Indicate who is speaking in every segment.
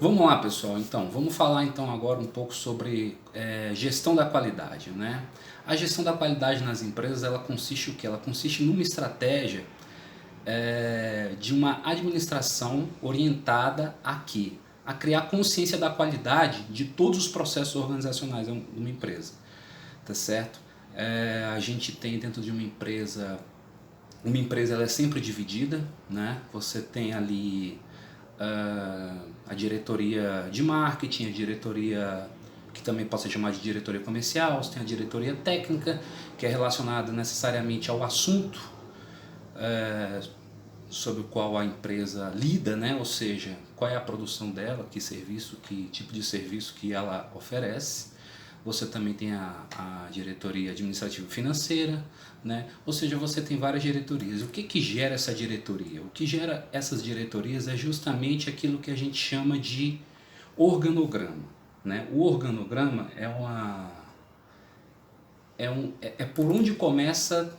Speaker 1: Vamos lá, pessoal. Então, vamos falar então agora um pouco sobre gestão da qualidade, né? A gestão da qualidade nas empresas, ela consiste o quê? Ela consiste numa estratégia de uma administração orientada a quê? A criar consciência da qualidade de todos os processos organizacionais de uma empresa, tá certo? A gente tem dentro de uma empresa ela é sempre dividida, né? Você tem ali a diretoria de marketing, a diretoria que também pode ser chamada de diretoria comercial, você tem a diretoria técnica, que é relacionada necessariamente ao assunto sobre o qual a empresa lida, né? Ou seja, qual é a produção dela, que serviço, que tipo de serviço que ela oferece. Você também tem a diretoria administrativa financeira, né? Ou seja, você tem várias diretorias. O que gera essa diretoria? O que gera essas diretorias é justamente aquilo que a gente chama de organograma, né? O organograma é por onde começa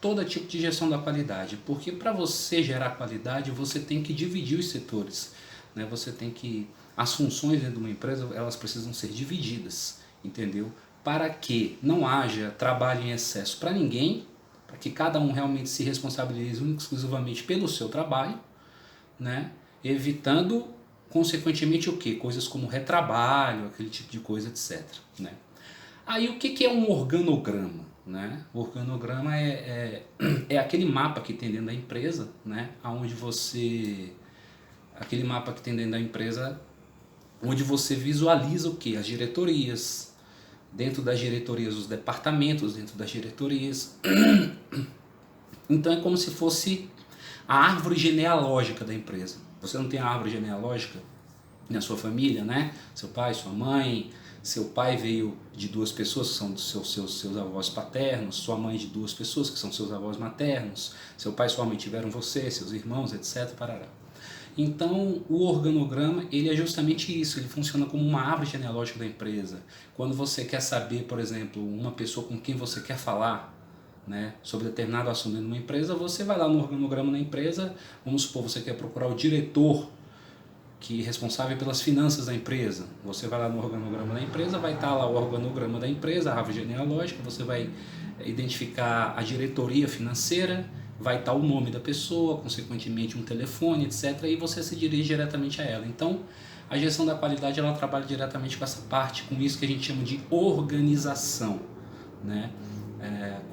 Speaker 1: todo tipo de gestão da qualidade, porque para você gerar qualidade você tem que dividir os setores, né? Você tem que as funções dentro de uma empresa elas precisam ser divididas, entendeu? Para que não haja trabalho em excesso para ninguém, para que cada um realmente se responsabilize exclusivamente pelo seu trabalho, né? Evitando consequentemente o que? Coisas como retrabalho, aquele tipo de coisa, etc. Né? Aí o que é um organograma? Né? O organograma é aquele mapa que tem dentro da empresa, né? Onde você. Aquele mapa que tem dentro da empresa, onde você visualiza o que? As diretorias, dentro das diretorias, os departamentos, dentro das diretorias. Então é como se fosse a árvore genealógica da empresa. Você não tem a árvore genealógica na sua família, né? Seu pai, sua mãe, seu pai veio de duas pessoas que são seus avós paternos, sua mãe de duas pessoas que são seus avós maternos, seu pai e sua mãe tiveram você, seus irmãos, etc. Parará. Então, o organograma ele é justamente isso, ele funciona como uma árvore genealógica da empresa. Quando você quer saber, por exemplo, uma pessoa com quem você quer falar, né, sobre determinado assunto dentro de uma empresa, você vai lá no organograma da empresa, vamos supor, você quer procurar o diretor que é responsável pelas finanças da empresa. Você vai lá no organograma da empresa, vai estar lá o organograma da empresa, a árvore genealógica, você vai identificar a diretoria financeira, vai estar o nome da pessoa, consequentemente um telefone, etc. E você se dirige diretamente a ela. Então, a gestão da qualidade ela trabalha diretamente com essa parte, com isso que a gente chama de organização, né?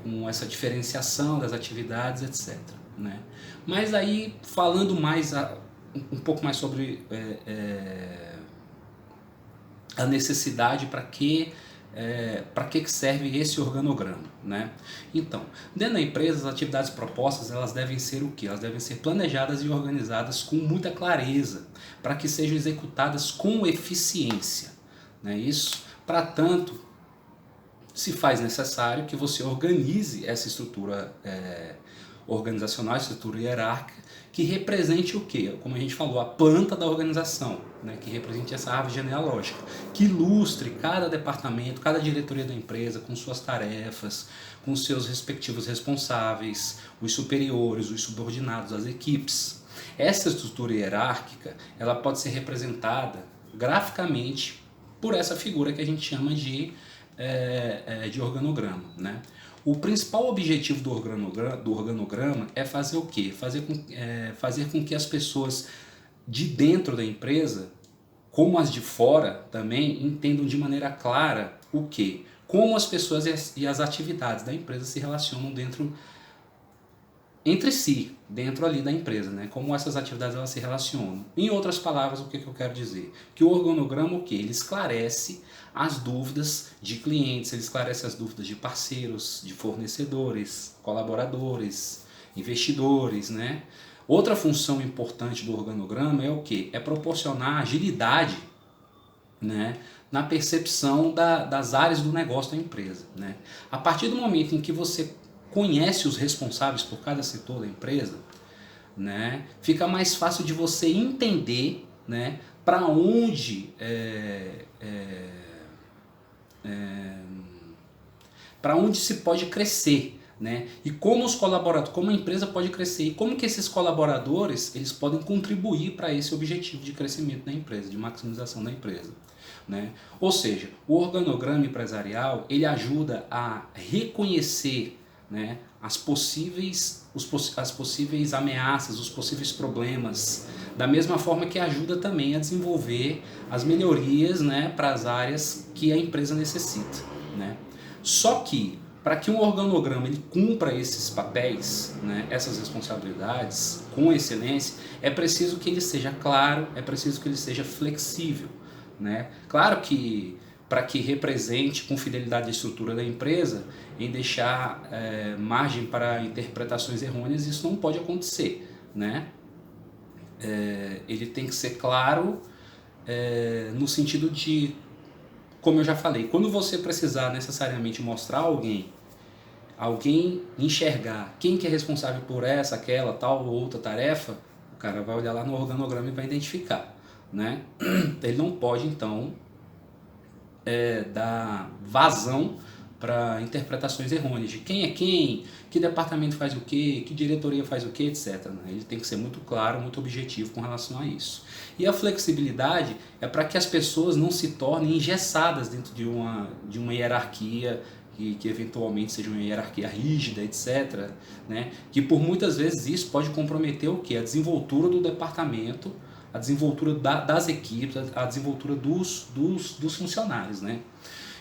Speaker 1: Com essa diferenciação das atividades, etc. Né? Mas aí, falando mais um pouco mais sobre a necessidade para que serve esse organograma, né? Então, dentro da empresa, as atividades propostas elas devem ser o quê? Elas devem ser planejadas e organizadas com muita clareza, para que sejam executadas com eficiência, né? Isso, para tanto, se faz necessário que você organize essa estrutura organizacional, a estrutura hierárquica, que represente o quê? Como a gente falou, a planta da organização, né? Que represente essa árvore genealógica, que ilustre cada departamento, cada diretoria da empresa com suas tarefas, com seus respectivos responsáveis, os superiores, os subordinados, as equipes. Essa estrutura hierárquica ela pode ser representada graficamente por essa figura que a gente chama de organograma, né? O principal objetivo do organograma é fazer o quê? Fazer com que as pessoas de dentro da empresa, como as de fora também, entendam de maneira clara o quê? Como as pessoas e as atividades da empresa se relacionam entre si, dentro ali da empresa, né? Como essas atividades elas se relacionam. Em outras palavras, o que eu quero dizer? Que o organograma, o quê? Ele esclarece as dúvidas de clientes, ele esclarece as dúvidas de parceiros, de fornecedores, colaboradores, investidores, né? Outra função importante do organograma é o quê? É proporcionar agilidade, né, na percepção das áreas do negócio da empresa, né? A partir do momento em que você conhece os responsáveis por cada setor da empresa, né, fica mais fácil de você entender, né, para onde para onde se pode crescer, né? E como os colaboradores, como a empresa pode crescer e como que esses colaboradores eles podem contribuir para esse objetivo de crescimento da empresa, de maximização da empresa, né? Ou seja, o organograma empresarial ele ajuda a reconhecer, né, as possíveis ameaças, os possíveis problemas, da mesma forma que ajuda também a desenvolver as melhorias, né, para as áreas que a empresa necessita, né? Só que para que um organograma ele cumpra esses papéis, né, essas responsabilidades com excelência, é preciso que ele seja claro, é preciso que ele seja flexível, né? Claro que para que represente com fidelidade a estrutura da empresa, em deixar margem para interpretações errôneas, isso não pode acontecer, né? Ele tem que ser claro no sentido de, como eu já falei, quando você precisar necessariamente mostrar alguém enxergar quem que é responsável por essa, aquela, tal ou outra tarefa, o cara vai olhar lá no organograma e vai identificar, né? Ele não pode, então, dar vazão para interpretações errôneas de quem é quem, que departamento faz o quê, que diretoria faz o quê, etc. Né? Ele tem que ser muito claro, muito objetivo com relação a isso. E a flexibilidade é para que as pessoas não se tornem engessadas dentro de uma hierarquia, que eventualmente seja uma hierarquia rígida, etc. Né? Que por muitas vezes isso pode comprometer o quê? A desenvoltura do departamento, a desenvoltura das equipes, a desenvoltura dos funcionários, né?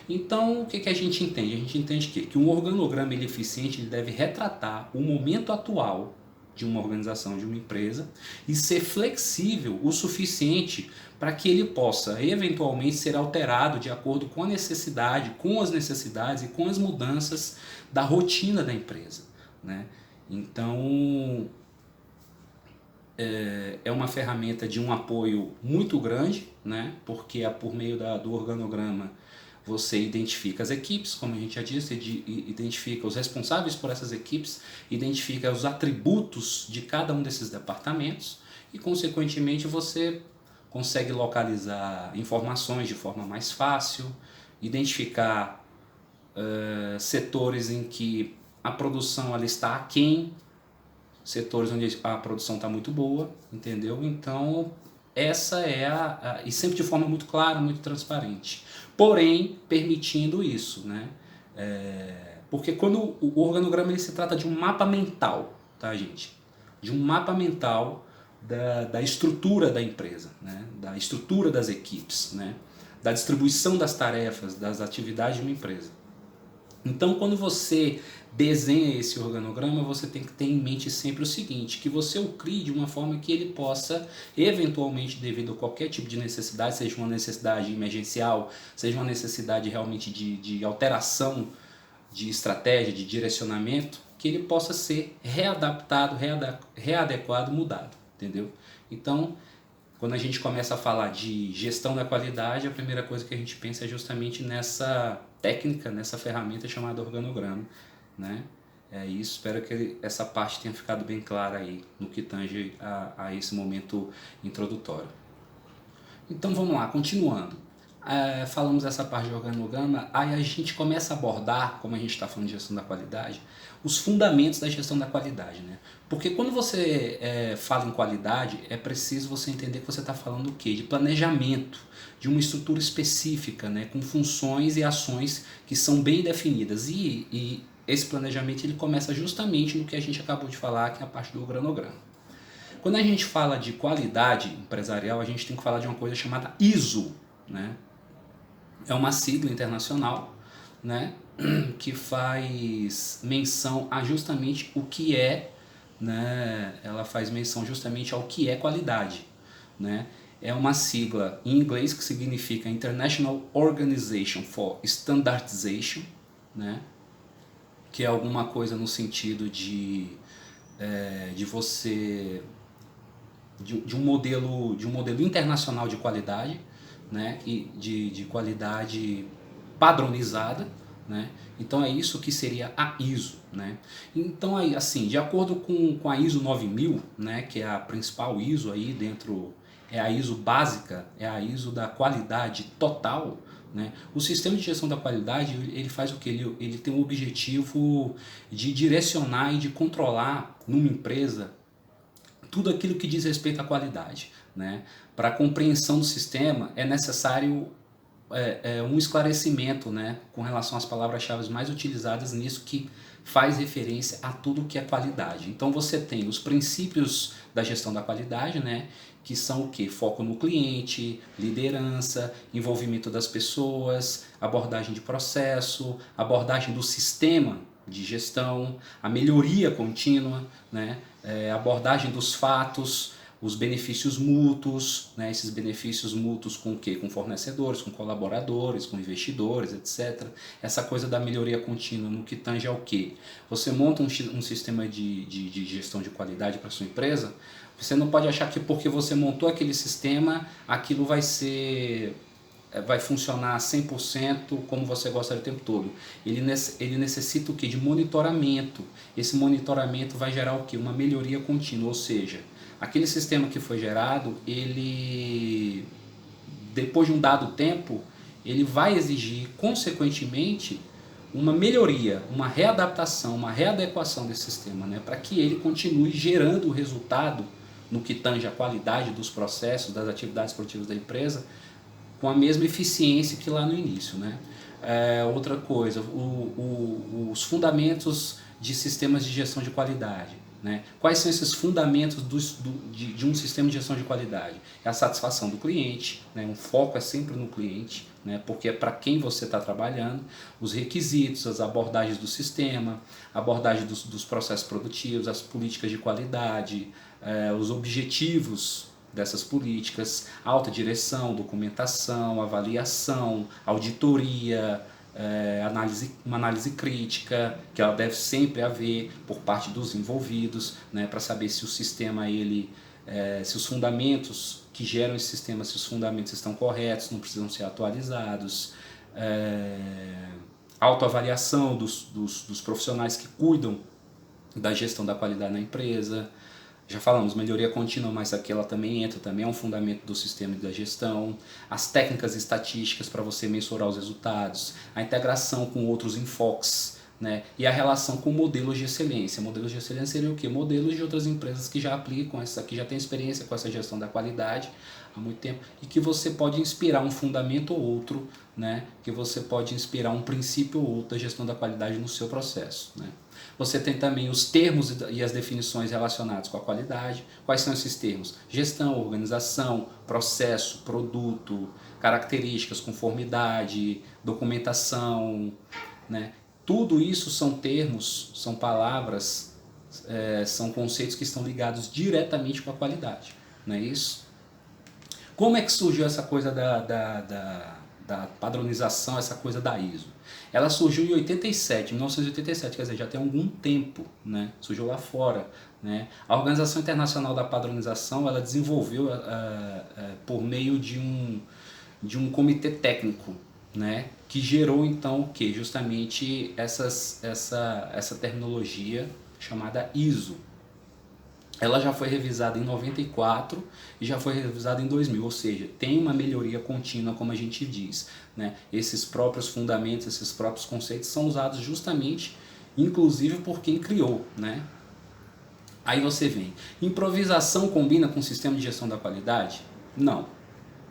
Speaker 1: Então, o que a gente entende? A gente entende que um organograma eficiente ele deve retratar o momento atual de uma organização, de uma empresa, e ser flexível o suficiente para que ele possa eventualmente ser alterado de acordo com a necessidade, com as necessidades e com as mudanças da rotina da empresa, né? Então, é uma ferramenta de um apoio muito grande, né? Porque por meio do organograma você identifica as equipes, como a gente já disse, identifica os responsáveis por essas equipes, identifica os atributos de cada um desses departamentos e, consequentemente, você consegue localizar informações de forma mais fácil, identificar setores em que a produção ela está aquém, setores onde a produção está muito boa, entendeu? Então, essa é e sempre de forma muito clara, muito transparente. Porém, permitindo isso, né? Porque quando o organograma ele se trata de um mapa mental, tá, gente? De um mapa mental da estrutura da empresa, né? Da estrutura das equipes, né? Da distribuição das tarefas, das atividades de uma empresa. Então, quando você desenha esse organograma, você tem que ter em mente sempre o seguinte, que você o crie de uma forma que ele possa, eventualmente, devido a qualquer tipo de necessidade, seja uma necessidade emergencial, seja uma necessidade realmente de alteração de estratégia, de direcionamento, que ele possa ser readaptado, readequado, mudado, entendeu? Então, quando a gente começa a falar de gestão da qualidade, a primeira coisa que a gente pensa é justamente nessa técnica, nessa ferramenta chamada organograma, né? É isso, espero que essa parte tenha ficado bem clara aí no que tange a esse momento introdutório. Então vamos lá, continuando. Falamos essa parte de organograma, aí a gente começa a abordar, como a gente está falando de gestão da qualidade, os fundamentos da gestão da qualidade, né? Porque quando você fala em qualidade, é preciso você entender que você está falando o quê? De planejamento, de uma estrutura específica, né? Com funções e ações que são bem definidas. E esse planejamento ele começa justamente no que a gente acabou de falar, que é a parte do organograma. Quando a gente fala de qualidade empresarial, a gente tem que falar de uma coisa chamada ISO, né? É uma sigla internacional, né, que faz menção a justamente o que é, né, ela faz menção justamente ao que é qualidade, né? É uma sigla em inglês que significa International Organization for Standardization, né, que é alguma coisa no sentido de você de um modelo internacional de qualidade, né, e de qualidade padronizada, né? Então é isso que seria a ISO, né? Então aí, assim, de acordo com a ISO 9000, né, que é a principal ISO aí dentro, é a ISO básica, é a ISO da qualidade total, né? O sistema de gestão da qualidade, ele faz o que? Ele tem o objetivo de direcionar e de controlar numa empresa tudo aquilo que diz respeito à qualidade, né? Para a compreensão do sistema é necessário um esclarecimento, né, com relação às palavras-chave mais utilizadas nisso, que faz referência a tudo que é qualidade. Então você tem os princípios da gestão da qualidade, né, que são o que? Foco no cliente, liderança, envolvimento das pessoas, abordagem de processo, abordagem do sistema de gestão, a melhoria contínua, né, abordagem dos fatos, os benefícios mútuos, né, esses benefícios mútuos com o quê? Com fornecedores, com colaboradores, com investidores, etc. Essa coisa da melhoria contínua no que tange ao quê? Você monta um sistema de gestão de qualidade para sua empresa, você não pode achar que porque você montou aquele sistema, aquilo vai funcionar 100% como você gosta o tempo todo. Ele necessita o quê? De monitoramento. Esse monitoramento vai gerar o quê? Uma melhoria contínua, ou seja, aquele sistema que foi gerado, ele, depois de um dado tempo, ele vai exigir, consequentemente, uma melhoria, uma readaptação, uma readequação desse sistema, né, para que ele continue gerando o resultado no que tange a qualidade dos processos, das atividades produtivas da empresa, com a mesma eficiência que lá no início, né? Outra coisa, os fundamentos de sistemas de gestão de qualidade, né? Quais são esses fundamentos de um sistema de gestão de qualidade? É a satisfação do cliente, né? Um foco é sempre no cliente, né? Porque é para quem você está trabalhando, os requisitos, as abordagens do sistema, a abordagem dos processos produtivos, as políticas de qualidade, os objetivos dessas políticas, alta direção, documentação, avaliação, auditoria, uma análise crítica, que ela deve sempre haver por parte dos envolvidos, né, para saber se o sistema, se os fundamentos que geram esse sistema, se os fundamentos estão corretos, não precisam ser atualizados, autoavaliação dos profissionais que cuidam da gestão da qualidade na empresa. Já falamos, melhoria contínua, mas aqui ela também entra, também é um fundamento do sistema da gestão. As técnicas estatísticas para você mensurar os resultados, a integração com outros enfoques, né? E a relação com modelos de excelência. Modelos de excelência seria o quê? Modelos de outras empresas que já aplicam, que já têm experiência com essa gestão da qualidade há muito tempo, e que você pode inspirar um fundamento ou outro, né? Que você pode inspirar um princípio ou outro da gestão da qualidade no seu processo, né? Você tem também os termos e as definições relacionados com a qualidade. Quais são esses termos? Gestão, organização, processo, produto, características, conformidade, documentação, né? Tudo isso são termos, são palavras, são conceitos que estão ligados diretamente com a qualidade, não é isso? Como é que surgiu essa coisa da padronização, essa coisa da ISO? Ela surgiu em 1987, quer dizer, já tem algum tempo, né? Surgiu lá fora, né? A Organização Internacional da Padronização, ela desenvolveu por meio de um comitê técnico, né? Que gerou então o que? Justamente essa terminologia chamada ISO. Ela já foi revisada em 94 e já foi revisada em 2000, ou seja, tem uma melhoria contínua, como a gente diz, né? Esses próprios fundamentos, esses próprios conceitos são usados justamente, inclusive por quem criou, né? Aí você vem, improvisação combina com o sistema de gestão da qualidade? Não,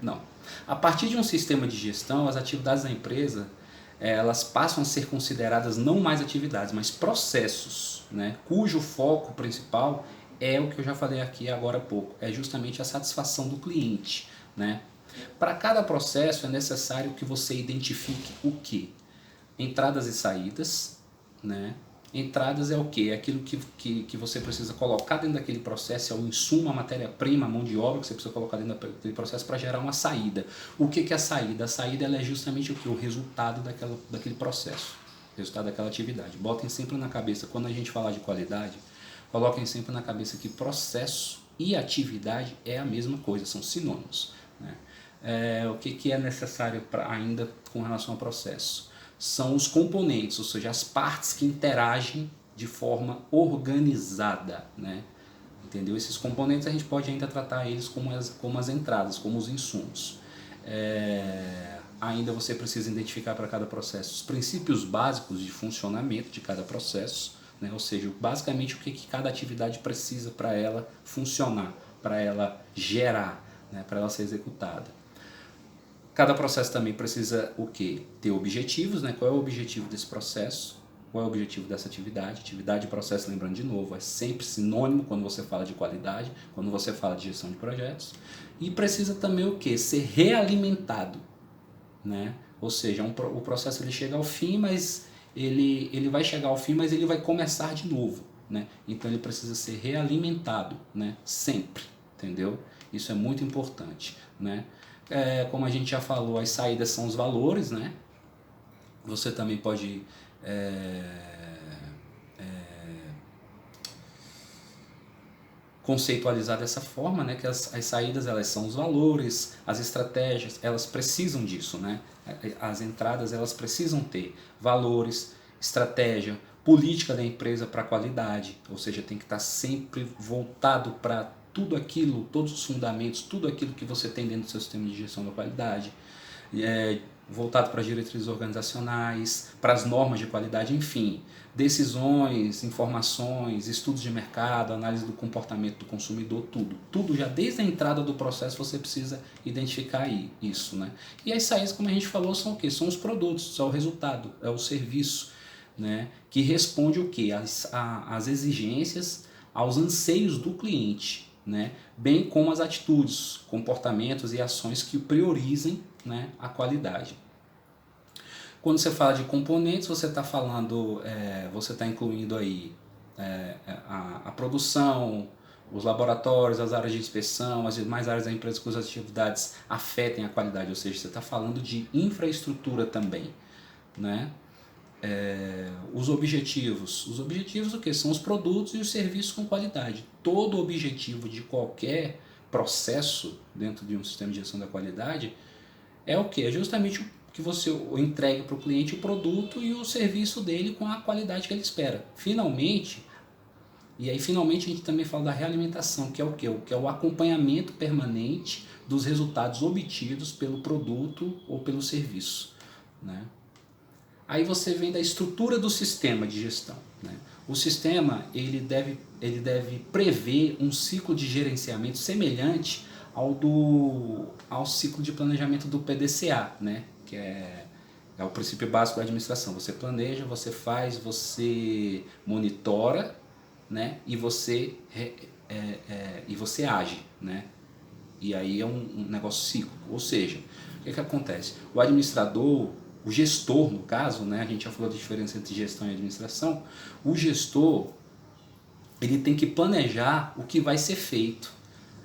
Speaker 1: não. A partir de um sistema de gestão, as atividades da empresa, elas passam a ser consideradas não mais atividades, mas processos, né? Cujo foco principal é o que eu já falei aqui agora há pouco, é justamente a satisfação do cliente, né? Para cada processo é necessário que você identifique o que? Entradas e saídas, né? Entradas é o que? É aquilo que você precisa colocar dentro daquele processo, é o insumo, a matéria-prima, a mão de obra que você precisa colocar dentro daquele processo para gerar uma saída. O que é a saída? A saída ela é justamente o que? O resultado daquele processo, o resultado daquela atividade. Botem sempre na cabeça, quando a gente falar de qualidade, coloquem sempre na cabeça que processo e atividade é a mesma coisa, são sinônimos, né? O que é necessário ainda com relação ao processo? São os componentes, ou seja, as partes que interagem de forma organizada, né? Entendeu? Esses componentes a gente pode ainda tratar eles como as entradas, como os insumos. ainda você precisa identificar para cada processo os princípios básicos de funcionamento de cada processo, né? Ou seja, basicamente o que cada atividade precisa para ela funcionar, para ela gerar, né? Para ela ser executada. Cada processo também precisa o quê? Ter objetivos, né? Qual é o objetivo desse processo? Qual é o objetivo dessa atividade? Atividade e processo, lembrando de novo, é sempre sinônimo quando você fala de qualidade, quando você fala de gestão de projetos. E precisa também o quê? Ser realimentado, né? Ou seja, o processo ele chega ao fim, mas ele vai chegar ao fim, mas ele vai começar de novo, né? Então ele precisa ser realimentado, né? Sempre, entendeu? Isso é muito importante, né? Como a gente já falou, as saídas são os valores, né? Você também pode conceitualizar dessa forma, né? Que as saídas elas são os valores, as estratégias elas precisam disso, né? As entradas elas precisam ter valores, estratégia, política da empresa para a qualidade, ou seja, tem que estar sempre voltado para tudo aquilo, todos os fundamentos, tudo aquilo que você tem dentro do seu sistema de gestão da qualidade, voltado para as diretrizes organizacionais, para as normas de qualidade, enfim, decisões, informações, estudos de mercado, análise do comportamento do consumidor, tudo já desde a entrada do processo você precisa identificar isso, né? E as saídas, como a gente falou, são o quê? São os produtos, é o resultado, é o serviço, né? Que responde o quê? As exigências, aos anseios do cliente, né? Bem como as atitudes, comportamentos e ações que priorizem, né, a qualidade. Quando você fala de componentes, você está falando, você está incluindo aí a produção, os laboratórios, as áreas de inspeção, as demais áreas da empresa cujas atividades afetem a qualidade, ou seja, você está falando de infraestrutura também, né? Os objetivos o que? São os produtos e os serviços com qualidade. Todo objetivo de qualquer processo dentro de um sistema de gestão da qualidade é o que? É justamente o que você entregue para o cliente o produto e o serviço dele com a qualidade que ele espera. Finalmente a gente também fala da realimentação, que é o que? Que é o acompanhamento permanente dos resultados obtidos pelo produto ou pelo serviço, né? Aí você vem da estrutura do sistema de gestão, né? O sistema ele deve prever um ciclo de gerenciamento semelhante ao ciclo de planejamento do PDCA, né? Que é o princípio básico da administração. Você planeja, você faz, você monitora, né? E você age, né? E aí é um negócio cíclico. Ou seja, o que acontece? O administrador, o gestor, no caso, né, a gente já falou da diferença entre gestão e administração, o gestor ele tem que planejar o que vai ser feito,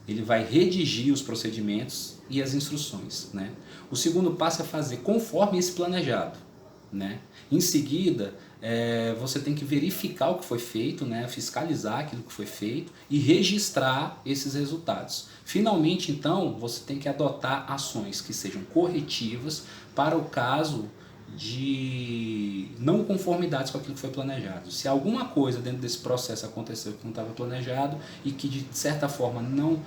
Speaker 1: ele vai redigir os procedimentos e as instruções, né? O segundo passo é fazer conforme esse planejado, né? Em seguida, você tem que verificar o que foi feito, né? Fiscalizar aquilo que foi feito e registrar esses resultados. Finalmente, então, você tem que adotar ações que sejam corretivas para o caso de não conformidades com aquilo que foi planejado. Se alguma coisa dentro desse processo aconteceu que não estava planejado e que de certa forma não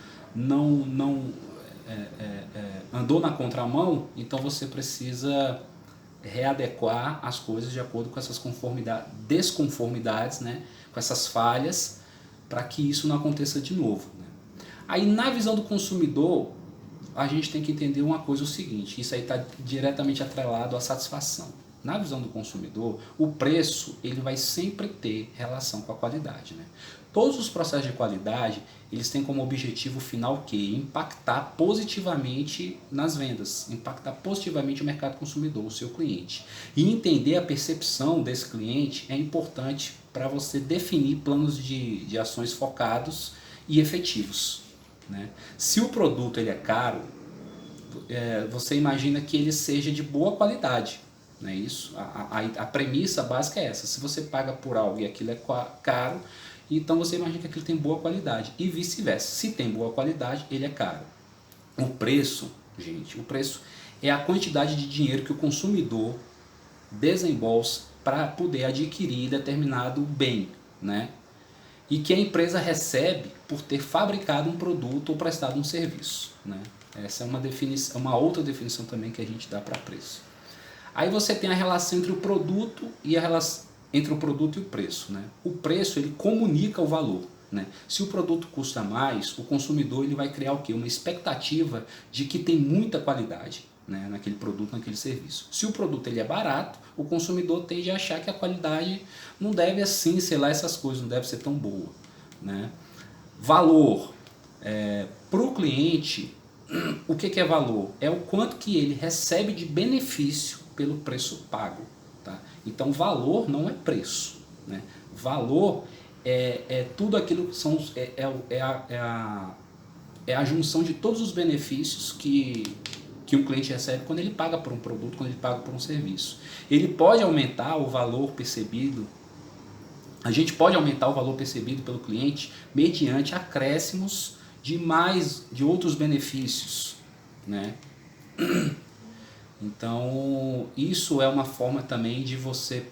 Speaker 1: andou na contramão, então você precisa readequar as coisas de acordo com essas desconformidades, né? Com essas falhas, para que isso não aconteça de novo, né? Aí na visão do consumidor, a gente tem que entender uma coisa, o seguinte, isso aí está diretamente atrelado à satisfação. Na visão do consumidor, o preço ele vai sempre ter relação com a qualidade, né? Todos os processos de qualidade, eles têm como objetivo final o quê? Impactar positivamente nas vendas, impactar positivamente o mercado consumidor, o seu cliente. E entender a percepção desse cliente é importante para você definir planos de ações focados e efetivos, né? Se o produto ele é caro, você imagina que ele seja de boa qualidade, não é isso? A premissa básica é essa. Se você paga por algo e aquilo é caro, então você imagina que aquilo tem boa qualidade e vice-versa. Se tem boa qualidade, ele é caro. O preço, gente, o preço é a quantidade de dinheiro que o consumidor desembolsa para poder adquirir determinado bem, né? e que a empresa recebe por ter fabricado um produto ou prestado um serviço, né? Essa é uma definição, uma outra definição também que a gente dá para preço. Aí você tem a relação entre o produto e a relação entre o produto e o preço, né? O preço, ele comunica o valor, né? Se o produto custa mais, o consumidor ele vai criar o quê? Uma expectativa de que tem muita qualidade, né, naquele produto, naquele serviço. Se o produto ele é barato, o consumidor tende a achar que a qualidade não deve assim, sei lá, essas coisas, não deve ser tão boa, né? Valor. Para o cliente, o que é valor? É o quanto que ele recebe de benefício pelo preço pago. Tá? Então, valor não é preço, né? Valor é tudo aquilo que são é a junção de todos os benefícios que um cliente recebe quando ele paga por um produto, quando ele paga por um serviço. Ele pode aumentar o valor percebido, a gente pode aumentar o valor percebido pelo cliente mediante acréscimos de outros benefícios, né? Então, isso é uma forma também de você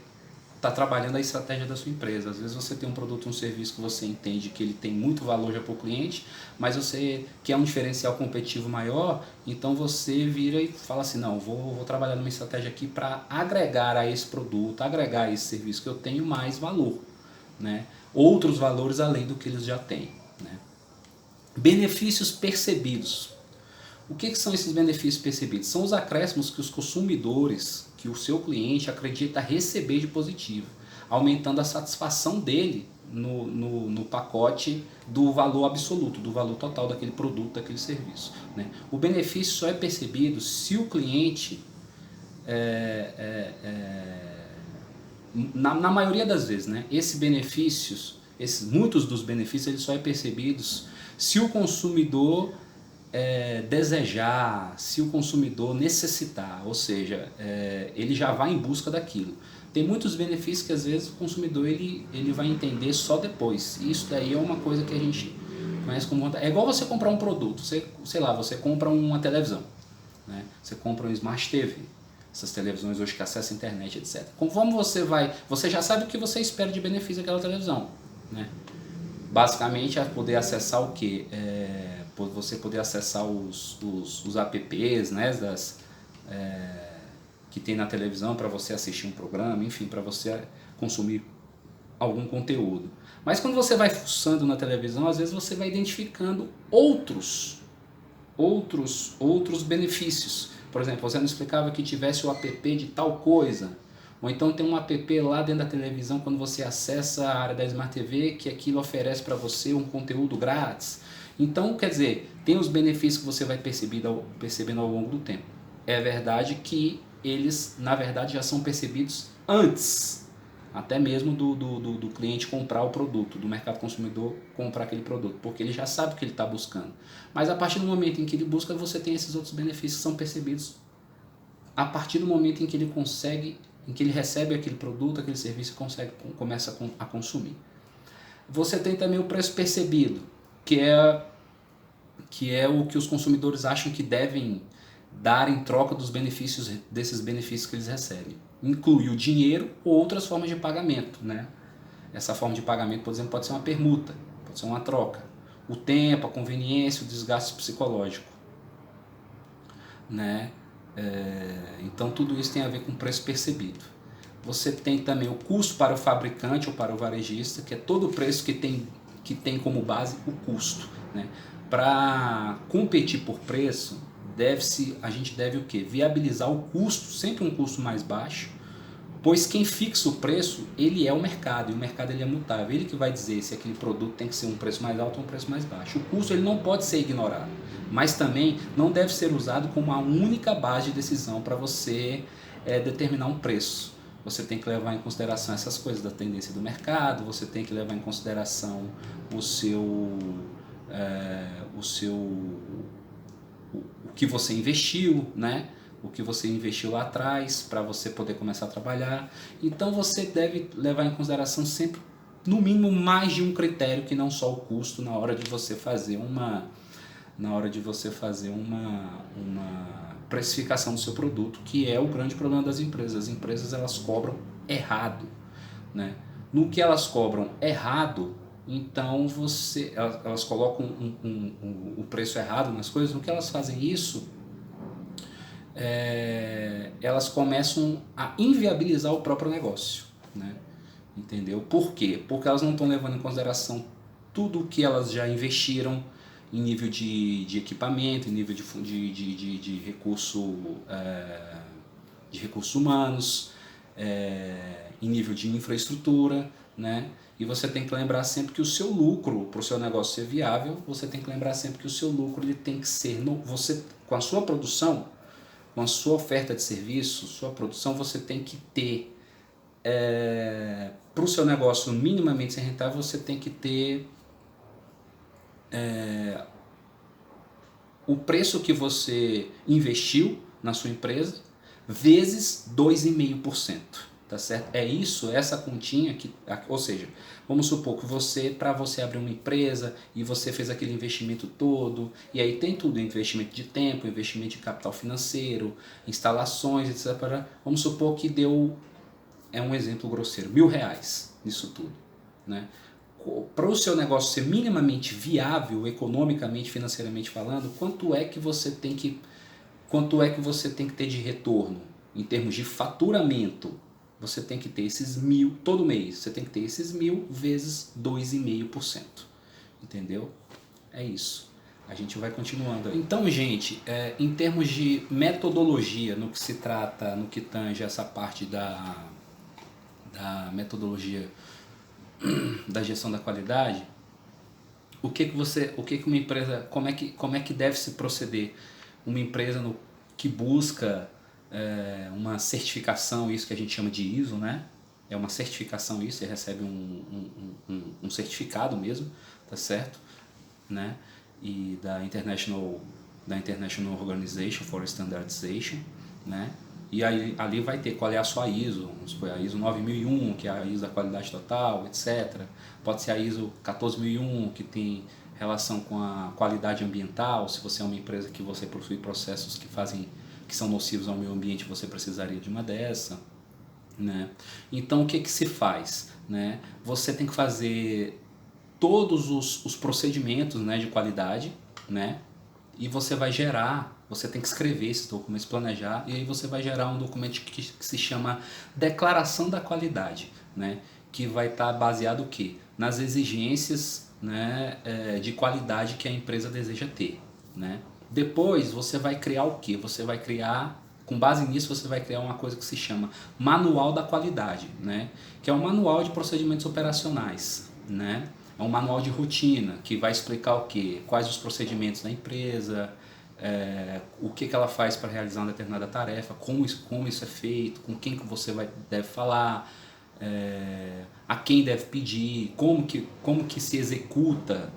Speaker 1: estar trabalhando a estratégia da sua empresa. Às vezes você tem um produto, um serviço que você entende que ele tem muito valor já para o cliente, mas você quer um diferencial competitivo maior, então você vira e fala assim, não, vou trabalhar numa estratégia aqui para agregar a esse produto, agregar a esse serviço que eu tenho mais valor, né? Outros valores além do que eles já têm, né? Benefícios percebidos. O que são esses benefícios percebidos? São os acréscimos que os consumidores, que o seu cliente acredita receber de positivo, aumentando a satisfação dele no pacote do valor absoluto, do valor total daquele produto, daquele serviço, né? O benefício só é percebido se o cliente, na maioria das vezes, né, muitos dos benefícios eles só é percebidos se o consumidor desejar, se o consumidor necessitar, ou seja, ele já vai em busca daquilo. Tem muitos benefícios que às vezes o consumidor ele vai entender só depois. E isso daí é uma coisa que a gente conhece como... É igual você comprar um produto, você compra uma televisão, né? Você compra um Smart TV, essas televisões hoje que acessam a internet, etc. Conforme você já sabe o que você espera de benefício daquela televisão, né? Basicamente é poder acessar o que? Você poder acessar os apps, né, que tem na televisão para você assistir um programa, enfim, para você consumir algum conteúdo. Mas quando você vai fuçando na televisão, às vezes você vai identificando outros benefícios. Por exemplo, você não explicava que tivesse o app de tal coisa, ou então tem um app lá dentro da televisão, quando você acessa a área da Smart TV, que aquilo oferece para você um conteúdo grátis. Então, quer dizer, tem os benefícios que você vai percebendo ao longo do tempo. É verdade que eles, na verdade, já são percebidos antes, até mesmo do cliente comprar o produto, do mercado consumidor comprar aquele produto, porque ele já sabe o que ele está buscando. Mas a partir do momento em que ele busca, você tem esses outros benefícios que são percebidos a partir do momento em que ele consegue, em que ele recebe aquele produto, aquele serviço e começa a consumir. Você tem também o preço percebido, que é o que os consumidores acham que devem dar em troca desses benefícios que eles recebem. Inclui o dinheiro ou outras formas de pagamento, né? Essa forma de pagamento, por exemplo, pode ser uma permuta, pode ser uma troca. O tempo, a conveniência, o desgaste psicológico, né? Então tudo isso tem a ver com preço percebido. Você tem também o custo para o fabricante ou para o varejista, que é todo o preço que tem como base o custo, né? Para competir por preço, a gente deve o quê? Viabilizar o custo, sempre um custo mais baixo, pois quem fixa o preço, ele é o mercado, e o mercado ele é mutável, ele que vai dizer se aquele produto tem que ser um preço mais alto ou um preço mais baixo. O custo ele não pode ser ignorado, mas também não deve ser usado como a única base de decisão para você determinar um preço. Você tem que levar em consideração essas coisas da tendência do mercado, você tem que levar em consideração o que você investiu, né? O que você investiu lá atrás para você poder começar a trabalhar. Então você deve levar em consideração sempre, no mínimo, mais de um critério que não só o custo na hora de você fazer uma precificação do seu produto, que é o grande problema das empresas. As empresas elas cobram errado, né? No que elas cobram errado, Então elas colocam o preço errado nas coisas. No que elas fazem isso, elas começam a inviabilizar o próprio negócio, né? Entendeu? Por quê? Porque elas não estão levando em consideração tudo o que elas já investiram em nível de equipamento, em nível de recursos humanos, em nível de infraestrutura, né? E você tem que lembrar sempre que o seu lucro, para o seu negócio ser viável, você tem que lembrar sempre que o seu lucro ele tem que ser, você, com a sua produção, com a sua oferta de serviço, sua produção, você tem que ter, para o seu negócio minimamente ser rentável, você tem que ter o preço que você investiu na sua empresa vezes 2,5%. Tá certo? É isso, essa continha que, ou seja, vamos supor que para você abrir uma empresa e você fez aquele investimento todo, e aí tem tudo, investimento de tempo, investimento de capital financeiro, instalações, etc. Vamos supor que deu, um exemplo grosseiro, R$1.000 nisso tudo, né? Para o seu negócio ser minimamente viável, economicamente, financeiramente falando, quanto é que você tem que ter de retorno em termos de faturamento? Você tem que ter esses 1.000 todo mês. Você tem que ter esses 1.000 vezes 2,5%. Entendeu? É isso. A gente vai continuando. Então, gente, em termos de metodologia, no que se trata, no que tange essa parte da metodologia da gestão da qualidade, o que uma empresa, como é que deve se proceder uma empresa que busca uma certificação, isso que a gente chama de ISO, né? É uma certificação isso, você recebe um certificado mesmo, tá certo? Né? E da International Organization for Standardization, né? E aí, ali vai ter qual é a sua ISO, vamos supor, a ISO 9001, que é a ISO da qualidade total, etc. Pode ser a ISO 14001, que tem relação com a qualidade ambiental, se você é uma empresa que você possui processos que são nocivos ao meio ambiente, você precisaria de uma dessa, né? Então o que se faz, né? Você tem que fazer todos os procedimentos, né, de qualidade, né? E você tem que escrever esses documentos, planejar, e aí você vai gerar um documento que se chama Declaração da Qualidade, né? Que vai estar baseado o quê? Nas exigências, né, de qualidade que a empresa deseja ter, né? Depois você vai criar o quê? Com base nisso, você vai criar uma coisa que se chama Manual da Qualidade, né? Que é um manual de procedimentos operacionais, né? É um manual de rotina que vai explicar o quê? Quais os procedimentos da empresa, o que ela faz para realizar uma determinada tarefa, como isso é feito, com quem que você deve falar, a quem deve pedir, como que se executa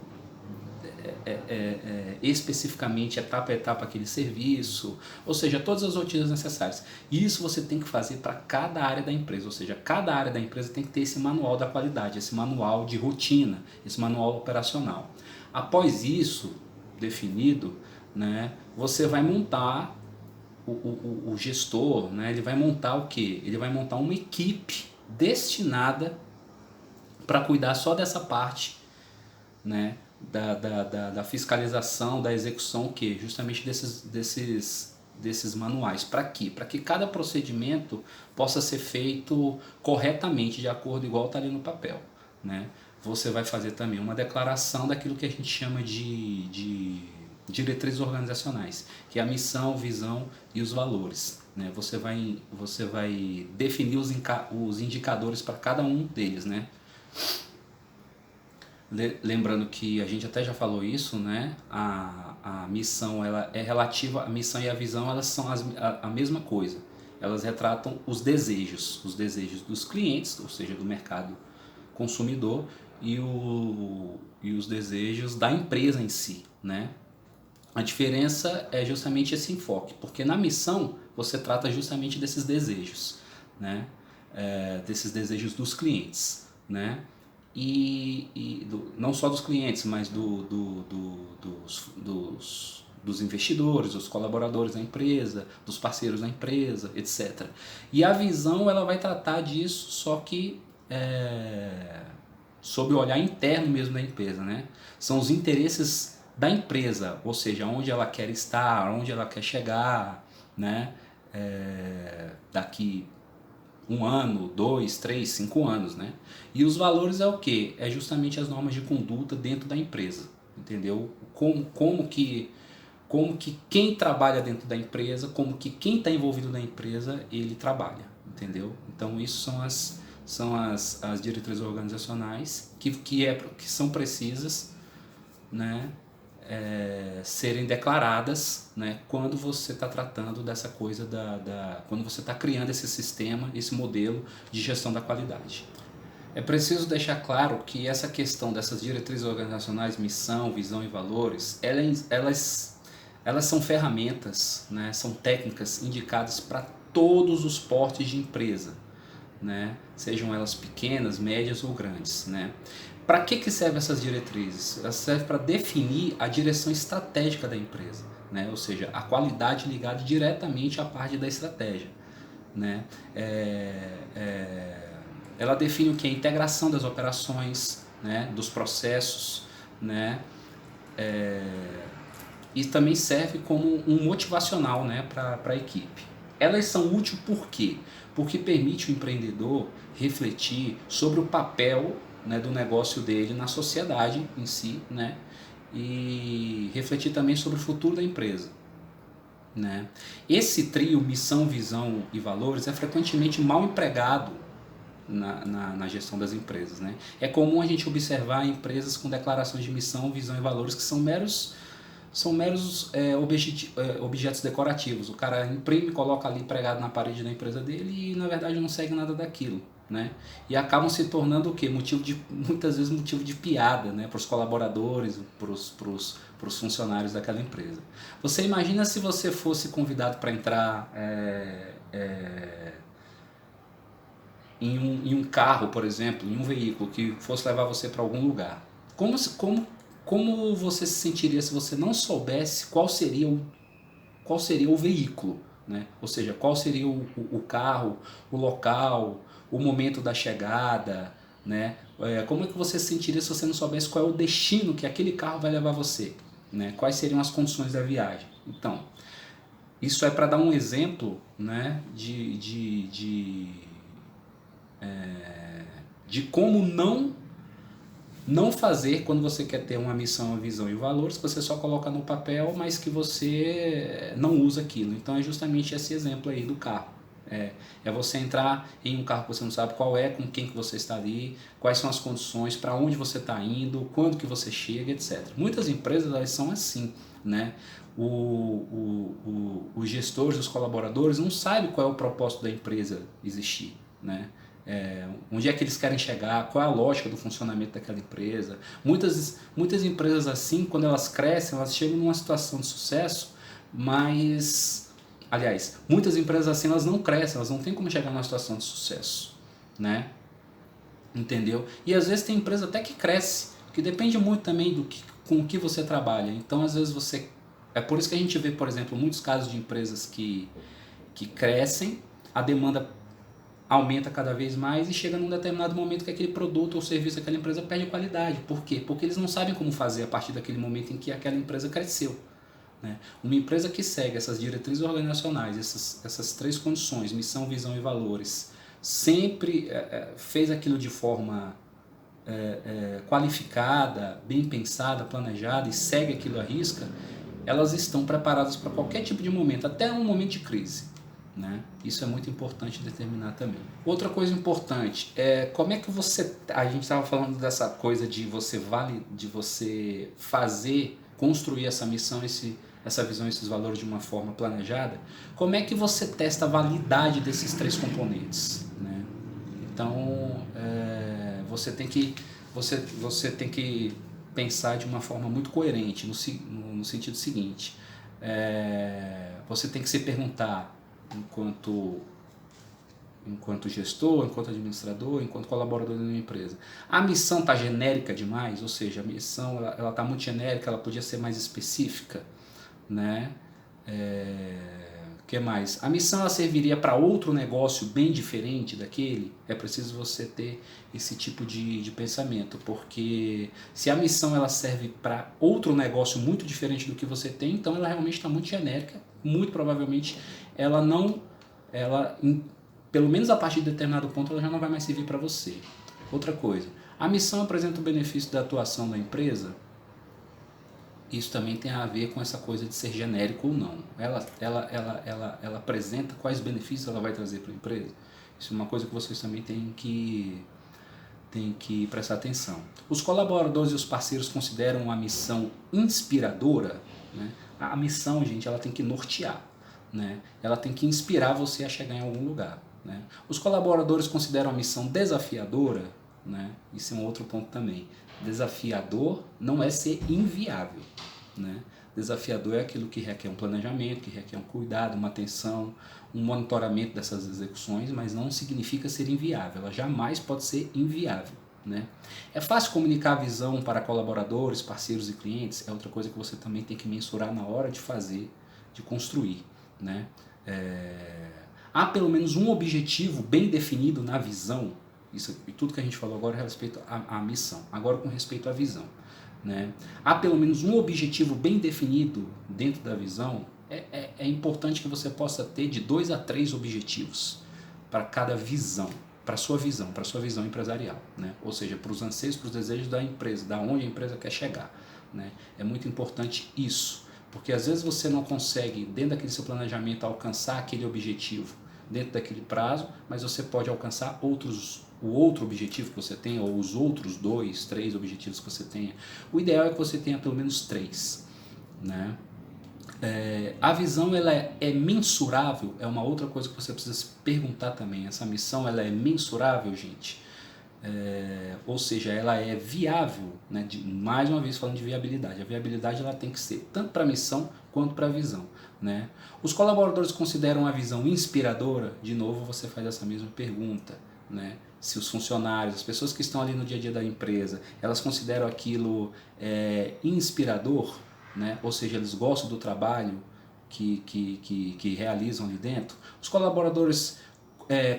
Speaker 1: especificamente, etapa a etapa, aquele serviço, ou seja, todas as rotinas necessárias. E isso você tem que fazer para cada área da empresa, ou seja, cada área da empresa tem que ter esse manual da qualidade, esse manual de rotina, esse manual operacional. Após isso definido, né, você vai montar, o gestor, né, ele vai montar o quê? Ele vai montar uma equipe destinada para cuidar só dessa parte, né, da fiscalização, da execução, que justamente desses manuais. Para quê? Para que cada procedimento possa ser feito corretamente, de acordo igual está ali no papel, né? Você vai fazer também uma declaração daquilo que a gente chama de diretrizes organizacionais, que é a missão, visão e os valores, né? Você vai definir os indicadores para cada um deles, né? Lembrando que a gente até já falou isso, né? A missão, ela é relativa, a missão e a visão, elas são a mesma coisa. Elas retratam os desejos dos clientes, ou seja, do mercado consumidor, e os desejos da empresa em si, né? A diferença é justamente esse enfoque, porque na missão você trata justamente desses desejos, né? Desses desejos dos clientes, né? Não só dos clientes, mas dos investidores, dos colaboradores da empresa, dos parceiros da empresa, etc. E a visão, ela vai tratar disso, só que sob o olhar interno mesmo da empresa, né? São os interesses da empresa, ou seja, onde ela quer estar, onde ela quer chegar, né? Daqui 1 ano, 2, 3, 5 anos, né? E os valores é o quê? É justamente as normas de conduta dentro da empresa, entendeu? Como que quem trabalha dentro da empresa, como que quem está envolvido na empresa, ele trabalha, entendeu? Então isso são as diretrizes organizacionais que são precisas, né, serem declaradas, né, quando você está tratando dessa coisa quando você está criando esse sistema, esse modelo de gestão da qualidade. É preciso deixar claro que essa questão dessas diretrizes organizacionais, missão, visão e valores, elas são ferramentas, né, são técnicas indicadas para todos os portes de empresa, né, sejam elas pequenas, médias ou grandes, né. Para que servem essas diretrizes? Elas servem para definir a direção estratégica da empresa, né, ou seja, a qualidade ligada diretamente à parte da estratégia, né. Ela define o que é a integração das operações, né, dos processos, né, e também serve como um motivacional, né, para a equipe. Elas são úteis por quê? Porque permite o empreendedor refletir sobre o papel, né, do negócio dele na sociedade em si, né, e refletir também sobre o futuro da empresa, né. Esse trio, missão, visão e valores, é frequentemente mal empregado na gestão das empresas, né. É comum a gente observar empresas com declarações de missão, visão e valores que são meros objetos decorativos. O cara imprime, coloca ali pregado na parede da empresa dele e na verdade não segue nada daquilo, né? E acabam se tornando o quê? Muitas vezes motivo de piada, né? Para os colaboradores, para os funcionários daquela empresa. Você imagina se você fosse convidado para entrar em um carro, por exemplo, em um veículo que fosse levar você para algum lugar. Como você se sentiria se você não soubesse qual seria o veículo, né? Ou seja, qual seria o carro, o local, o momento da chegada, né? Como é que você se sentiria se você não soubesse qual é o destino que aquele carro vai levar você, né? Quais seriam as condições da viagem? Então, isso é para dar um exemplo, né, de como não fazer quando você quer ter uma missão, uma visão e valores que você só coloca no papel, mas que você não usa aquilo. Então é justamente esse exemplo aí do carro. É você entrar em um carro que você não sabe qual é, com quem que você está ali, quais são as condições, para onde você está indo, quando que você chega, etc. Muitas empresas elas são assim, né? Os gestores, os colaboradores não sabem qual é o propósito da empresa existir, né? Onde é que eles querem chegar, qual é a lógica do funcionamento daquela empresa. Muitas empresas assim, quando elas crescem, elas chegam numa situação de sucesso, mas, aliás, muitas empresas assim, elas não crescem, elas não têm como chegar numa situação de sucesso, né? Entendeu? E às vezes tem empresa até que cresce, que depende muito também com o que você trabalha. Então, às vezes é por isso que a gente vê, por exemplo, muitos casos de empresas que crescem, a demanda aumenta cada vez mais e chega num determinado momento que aquele produto ou serviço daquela empresa perde qualidade. Por quê? Porque eles não sabem como fazer a partir daquele momento em que aquela empresa cresceu, né? Uma empresa que segue essas diretrizes organizacionais, essas 3 condições, missão, visão e valores, sempre fez aquilo de forma qualificada, bem pensada, planejada e segue aquilo à risca, elas estão preparadas para qualquer tipo de momento, até um momento de crise, né? Isso é muito importante determinar também. Outra coisa importante é como é que a gente estava falando dessa coisa de você construir essa missão, essa visão, esses valores de uma forma planejada. Como é que você testa a validade desses 3 componentes, né? Então você tem que pensar de uma forma muito coerente no sentido seguinte: você tem que se perguntar enquanto gestor, enquanto administrador, enquanto colaborador de uma empresa. A missão está genérica demais, ou seja, a missão ela está muito genérica, ela podia ser mais específica, né? que mais? A missão ela serviria para outro negócio bem diferente daquele? É preciso você ter esse tipo de pensamento, porque se a missão ela serve para outro negócio muito diferente do que você tem, então ela realmente está muito genérica, muito provavelmente ela não, pelo menos a partir de determinado ponto ela já não vai mais servir para você. Outra coisa, a missão apresenta o benefício da atuação da empresa? Isso também tem a ver com essa coisa de ser genérico ou não. Ela apresenta quais benefícios ela vai trazer para a empresa. Isso é uma coisa que vocês também têm que prestar atenção. Os colaboradores e os parceiros consideram a missão inspiradora, né? A missão, gente, ela tem que nortear, né? Ela tem que inspirar você a chegar em algum lugar, né? Os colaboradores consideram a missão desafiadora, né? Isso é um outro ponto também. Desafiador não é ser inviável, né? Desafiador é aquilo que requer um planejamento, que requer um cuidado, uma atenção, um monitoramento dessas execuções, mas não significa ser inviável. Ela jamais pode ser inviável, né? É fácil comunicar a visão para colaboradores, parceiros e clientes? É outra coisa que você também tem que mensurar na hora de fazer, de construir, né? Há pelo menos um objetivo bem definido na visão. Isso e tudo que a gente falou agora é a respeito à missão. Agora com respeito à visão, né? Há pelo menos um objetivo bem definido dentro da visão. É importante que você possa ter de 2 a 3 objetivos para cada visão, para a sua visão empresarial, né? Ou seja, para os anseios, para os desejos da empresa, da onde a empresa quer chegar, né? É muito importante isso, porque às vezes você não consegue, dentro daquele seu planejamento, alcançar aquele objetivo dentro daquele prazo, mas você pode alcançar o outro objetivo que você tem, ou os outros 2, 3 objetivos que você tenha. O ideal é que você tenha pelo menos 3, né? A visão ela é mensurável, é uma outra coisa que você precisa se perguntar também. Essa missão ela é mensurável, gente? Ou seja, ela é viável, né? Mais uma vez falando de viabilidade. A viabilidade ela tem que ser tanto para a missão quanto para a visão, né? Os colaboradores consideram a visão inspiradora? De novo você faz essa mesma pergunta, né? Se os funcionários, as pessoas que estão ali no dia a dia da empresa, elas consideram aquilo inspirador, né? Ou seja, eles gostam do trabalho que realizam ali dentro. Os colaboradores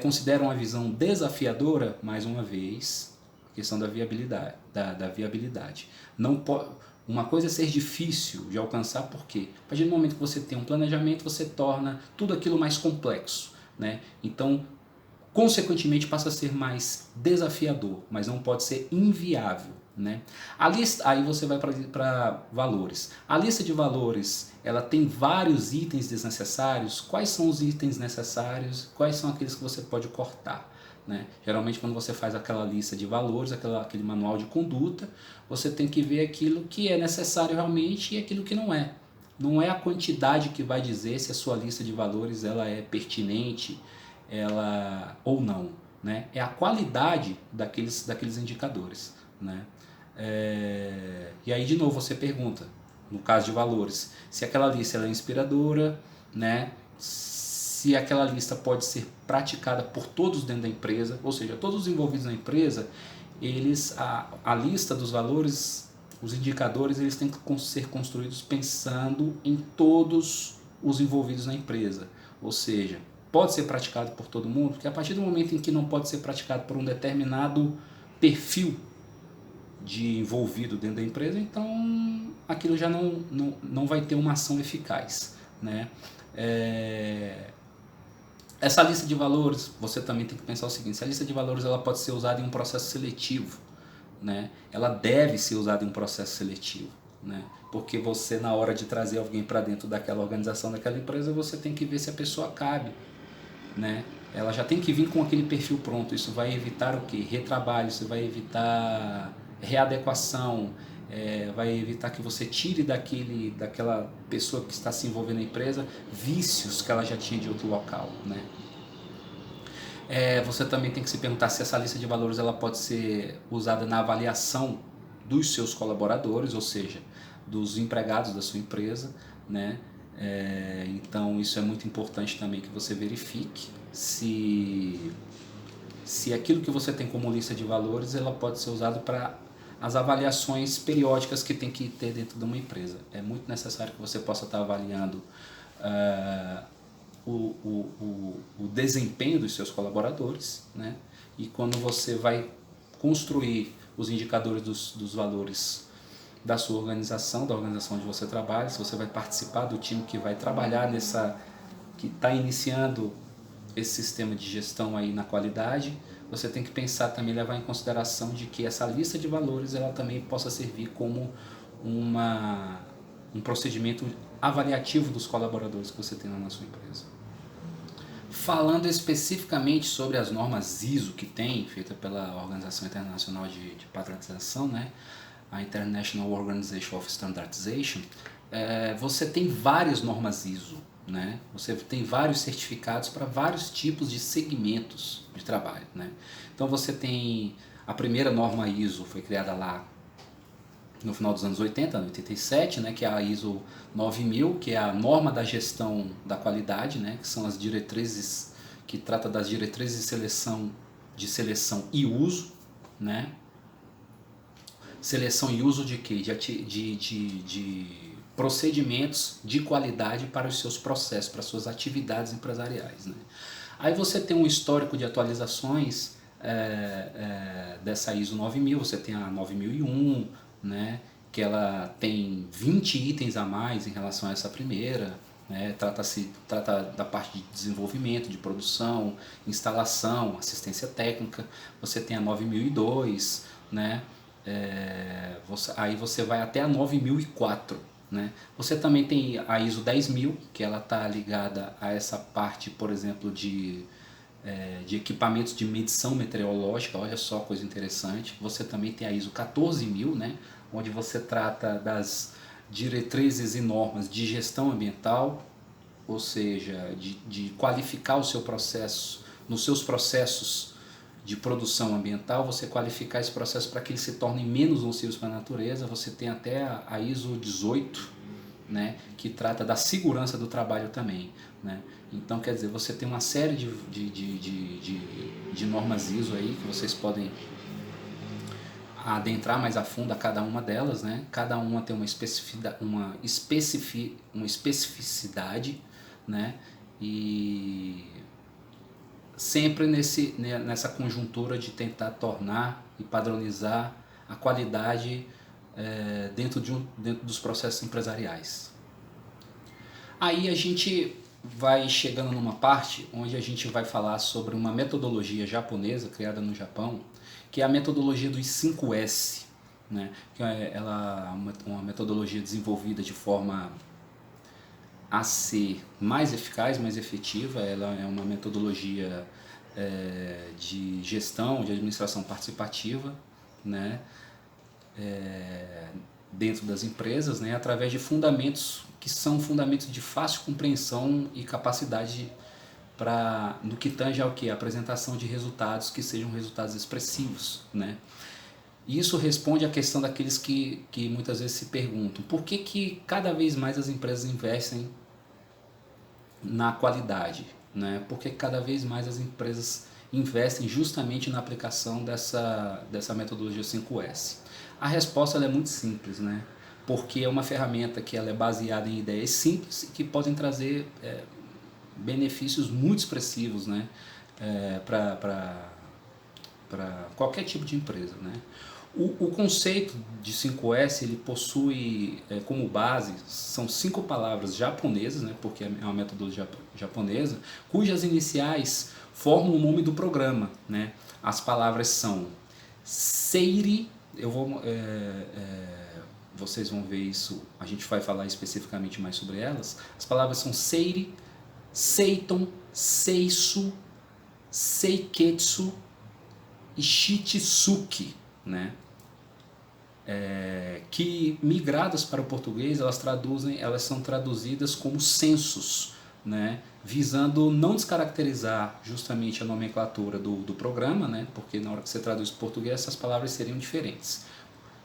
Speaker 1: consideram a visão desafiadora? Mais uma vez, questão da viabilidade. Da viabilidade. Não pode, uma coisa é ser difícil de alcançar, porque a partir do momento que você tem um planejamento, você torna tudo aquilo mais complexo, né? Então, consequentemente, passa a ser mais desafiador, mas não pode ser inviável, né? A lista, aí você vai para valores. A lista de valores, ela tem vários itens desnecessários. Quais são os itens necessários? Quais são aqueles que você pode cortar, né? Geralmente, quando você faz aquela lista de valores, aquele manual de conduta, você tem que ver aquilo que é necessário realmente e aquilo que não é. Não é a quantidade que vai dizer se a sua lista de valores ela é pertinente ou não, né? É a qualidade daqueles indicadores, né? E aí de novo você pergunta, no caso de valores, se aquela lista ela é inspiradora, né? Se aquela lista pode ser praticada por todos dentro da empresa, ou seja, todos os envolvidos na empresa, a lista dos valores, os indicadores, eles têm que ser construídos pensando em todos os envolvidos na empresa, ou seja, pode ser praticado por todo mundo, porque a partir do momento em que não pode ser praticado por um determinado perfil de envolvido dentro da empresa, então aquilo já não vai ter uma ação eficaz, né? Essa lista de valores, você também tem que pensar o seguinte: a lista de valores ela pode ser usada em um processo seletivo, né? Ela deve ser usada em um processo seletivo, né? Porque você, na hora de trazer alguém para dentro daquela organização, daquela empresa, você tem que ver se a pessoa cabe, né? Ela já tem que vir com aquele perfil pronto. Isso vai evitar o quê? Retrabalho, isso vai evitar readequação, vai evitar que você tire daquela pessoa que está se envolvendo na empresa vícios que ela já tinha de outro local, né? Você também tem que se perguntar se essa lista de valores ela pode ser usada na avaliação dos seus colaboradores, ou seja, dos empregados da sua empresa, né? Então isso é muito importante também que você verifique se aquilo que você tem como lista de valores ela pode ser usado para as avaliações periódicas que tem que ter dentro de uma empresa. É muito necessário que você possa estar avaliando o desempenho dos seus colaboradores, né? E quando você vai construir os indicadores dos valores da sua organização, da organização onde você trabalha, se você vai participar do time que vai trabalhar que está iniciando esse sistema de gestão aí na qualidade, você tem que pensar também, levar em consideração de que essa lista de valores ela também possa servir como um procedimento avaliativo dos colaboradores que você tem na sua empresa. Falando especificamente sobre as normas ISO que tem, feita pela Organização Internacional de Padronização, né? A International Organization of Standardization, você tem várias normas ISO, né? Você tem vários certificados para vários tipos de segmentos de trabalho, né? Então você tem a primeira norma ISO, foi criada lá no final dos anos 80, 87, né, que é a ISO 9000, que é a norma da gestão da qualidade, né, que são as diretrizes, que trata das diretrizes de seleção e uso, né? Seleção e uso de quê? De procedimentos de qualidade para os seus processos, para as suas atividades empresariais, né? Aí você tem um histórico de atualizações dessa ISO 9000, você tem a 9001, né, que ela tem 20 itens a mais em relação a essa primeira, né, trata da parte de desenvolvimento, de produção, instalação, assistência técnica. Você tem a 9002, né, aí você vai até a 9004, né. Você também tem a ISO 10000, que ela está ligada a essa parte, por exemplo, de equipamentos de medição meteorológica. Olha só, coisa interessante. Você também tem a ISO 14000, né, onde você trata das diretrizes e normas de gestão ambiental, ou seja, de qualificar o seu processo, nos seus processos de produção ambiental, você qualificar esse processo para que eles se tornem menos nocivos para a natureza. Você tem até a ISO 18, né, que trata da segurança do trabalho também, né? Então, quer dizer, você tem uma série de normas ISO aí que vocês podem adentrar mais a fundo a cada uma delas, né? Cada uma tem uma especificidade, né? E sempre nessa conjuntura de tentar tornar e padronizar a qualidade dentro dos processos empresariais. Aí a gente vai chegando numa parte onde a gente vai falar sobre uma metodologia japonesa criada no Japão, que é a metodologia dos 5S, né? Que ela é uma metodologia desenvolvida de forma a ser mais eficaz, mais efetiva. Ela é uma metodologia de gestão, de administração participativa, né? Dentro das empresas, né? Através de fundamentos que são fundamentos de fácil compreensão e capacidade no que tange ao que? A apresentação de resultados que sejam resultados expressivos, né? E isso responde à questão daqueles que muitas vezes se perguntam por que cada vez mais as empresas investem na qualidade, né? Por que cada vez mais as empresas investem justamente na aplicação dessa metodologia 5S? A resposta ela é muito simples, né? Porque é uma ferramenta que ela é baseada em ideias simples e que podem trazer benefícios muito expressivos, né? Para qualquer tipo de empresa, né? O conceito de 5S ele possui como base, são 5 palavras japonesas, né? Porque é uma metodologia japonesa, cujas iniciais formam o nome do programa, né? As palavras são Seiri, vocês vão ver isso, a gente vai falar especificamente mais sobre elas. As palavras são Seiri, Seiton, Seisu, Seiketsu e Shitsuki, né? Que migradas para o português elas são traduzidas como censos, né? Visando não descaracterizar justamente a nomenclatura do programa, né? Porque na hora que você traduz para o português essas palavras seriam diferentes.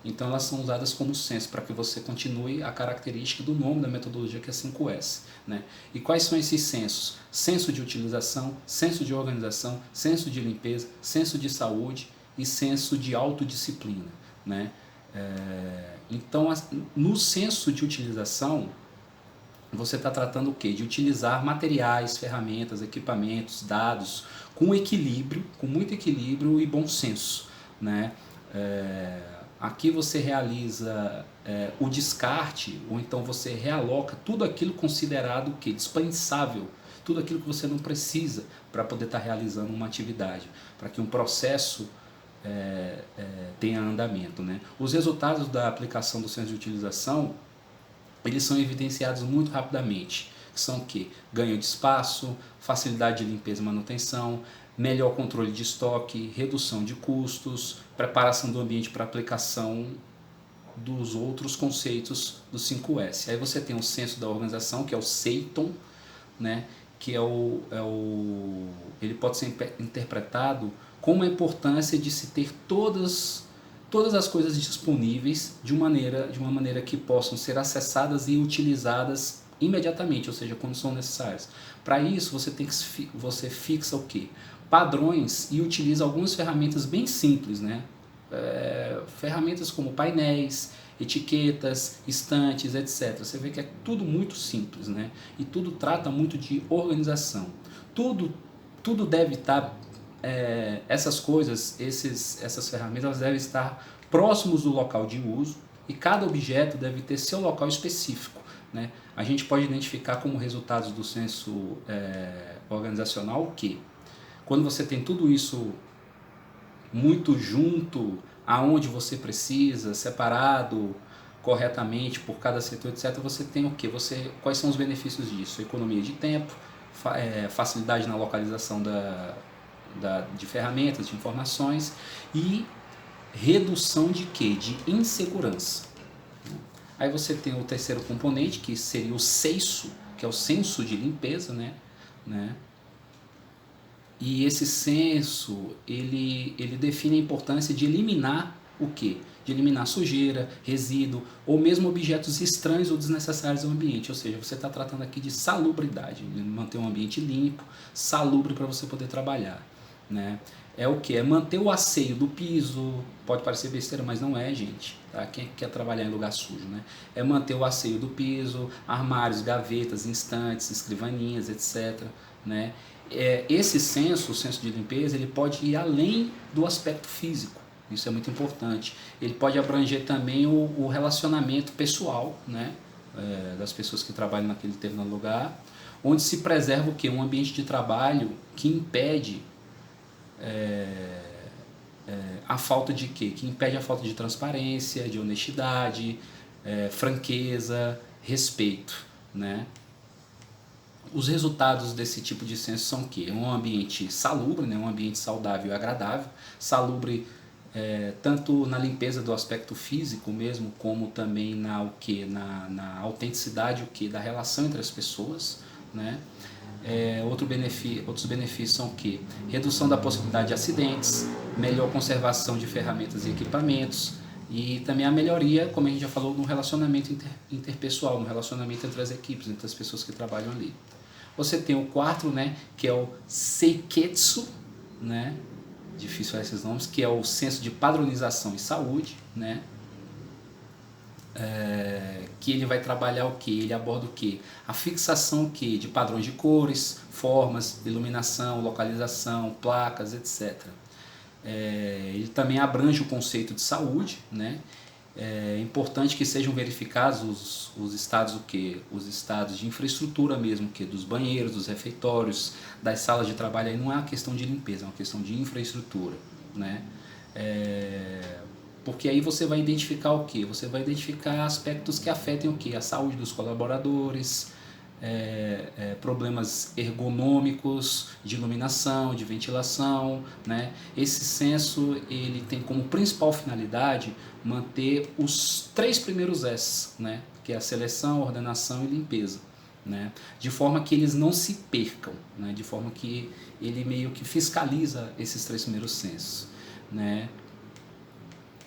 Speaker 1: Então elas são usadas como censo para que você continue a característica do nome da metodologia, que é 5S, né? E quais são esses censos? Censo de utilização, censo de organização, censo de limpeza, censo de saúde e censo de autodisciplina, né? Então no censo de utilização você está tratando o quê? De utilizar materiais, ferramentas, equipamentos, dados com equilíbrio, com muito equilíbrio e bom senso, né? Aqui você realiza o descarte, ou então você realoca tudo aquilo considerado o quê? Dispensável, tudo aquilo que você não precisa para poder estar realizando uma atividade, para que um processo tenha andamento, né? Os resultados da aplicação do senso de utilização, eles são evidenciados muito rapidamente, que são o quê? Ganho de espaço, facilidade de limpeza e manutenção, melhor controle de estoque, redução de custos, preparação do ambiente para aplicação dos outros conceitos do 5S. Aí você tem o senso da organização, que é o SEITON, né? Que ele pode ser interpretado como a importância de se ter todas as coisas disponíveis de uma maneira que possam ser acessadas e utilizadas imediatamente, ou seja, quando são necessárias. Para isso, você fixa o quê? Padrões e utiliza algumas ferramentas bem simples, né? Ferramentas como painéis, etiquetas, estantes, etc. Você vê que é tudo muito simples, né? E tudo trata muito de organização. Tudo deve estar, essas coisas, essas ferramentas, elas devem estar próximos do local de uso e cada objeto deve ter seu local específico, né? A gente pode identificar como resultados do senso organizacional o quê? Quando você tem tudo isso muito junto, aonde você precisa, separado corretamente por cada setor, etc., você tem o quê? Quais são os benefícios disso? Economia de tempo, facilidade na localização de ferramentas, de informações e redução de quê? De insegurança. Aí você tem o terceiro componente, que seria o senso, que é o senso de limpeza, né? E esse senso, ele define a importância de eliminar o quê? De eliminar sujeira, resíduo ou mesmo objetos estranhos ou desnecessários ao ambiente. Ou seja, você está tratando aqui de salubridade, de manter um ambiente limpo, salubre para você poder trabalhar, né? É o que? É manter o asseio do piso, pode parecer besteira, mas não é, gente, tá? Quem quer trabalhar em lugar sujo, né? É manter o asseio do piso, armários, gavetas, estantes, escrivaninhas, etc., né? Esse senso, o senso de limpeza, ele pode ir além do aspecto físico, isso é muito importante. Ele pode abranger também o relacionamento pessoal, né? Das pessoas que trabalham naquele determinado lugar, onde se preserva o quê? Um ambiente de trabalho que impede a falta de quê? Que impede a falta de transparência, de honestidade, franqueza, respeito, né? Os resultados desse tipo de senso são o quê? Um ambiente salubre, né? Um ambiente saudável e agradável, salubre tanto na limpeza do aspecto físico mesmo, como também na autenticidade da relação entre as pessoas, né? Outros benefícios são o quê? Redução da possibilidade de acidentes, melhor conservação de ferramentas e equipamentos e também a melhoria, como a gente já falou, no relacionamento interpessoal, no relacionamento entre as equipes, entre as pessoas que trabalham ali. Você tem o quarto, né, que é o Seiketsu, né, difícil falar esses nomes, que é o senso de padronização e saúde, né, que ele vai trabalhar o que? Ele aborda o que? A fixação o que? De padrões de cores, formas, iluminação, localização, placas, etc. Ele também abrange o conceito de saúde, né? É importante que sejam verificados os estados o quê? Os estados de infraestrutura mesmo, que dos banheiros, dos refeitórios, das salas de trabalho. Aí não é uma questão de limpeza, é uma questão de infraestrutura, né? Porque aí você vai identificar o quê? Você vai identificar aspectos que afetem o quê? A saúde dos colaboradores, problemas ergonômicos, de iluminação, de ventilação, né? Esse senso ele tem como principal finalidade manter os 3 primeiros S, né? Que é a seleção, ordenação e limpeza, né? De forma que eles não se percam, né? De forma que ele meio que fiscaliza esses 3 primeiros sensos, né?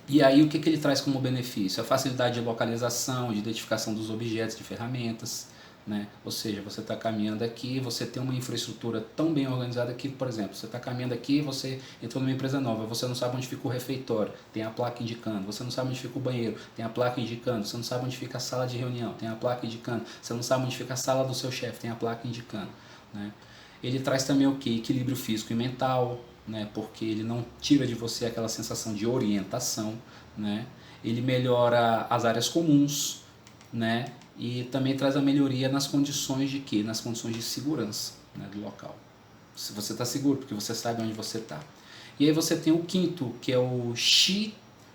Speaker 1: E aí o que ele traz como benefício? A facilidade de localização, de identificação dos objetos, de ferramentas, né? Ou seja, você está caminhando aqui, você tem uma infraestrutura tão bem organizada que, por exemplo, você está caminhando aqui, você entrou numa empresa nova, você não sabe onde fica o refeitório, tem a placa indicando, você não sabe onde fica o banheiro, tem a placa indicando, você não sabe onde fica a sala de reunião, tem a placa indicando, você não sabe onde fica a sala do seu chefe, tem a placa indicando, né? Ele traz também o que? Equilíbrio físico e mental, né? Porque ele não tira de você aquela sensação de orientação, né? Ele melhora as áreas comuns, né? E também traz a melhoria nas condições de quê? Nas condições de segurança, né, do local. Se você está seguro, porque você sabe onde você está. E aí você tem o quinto, que é o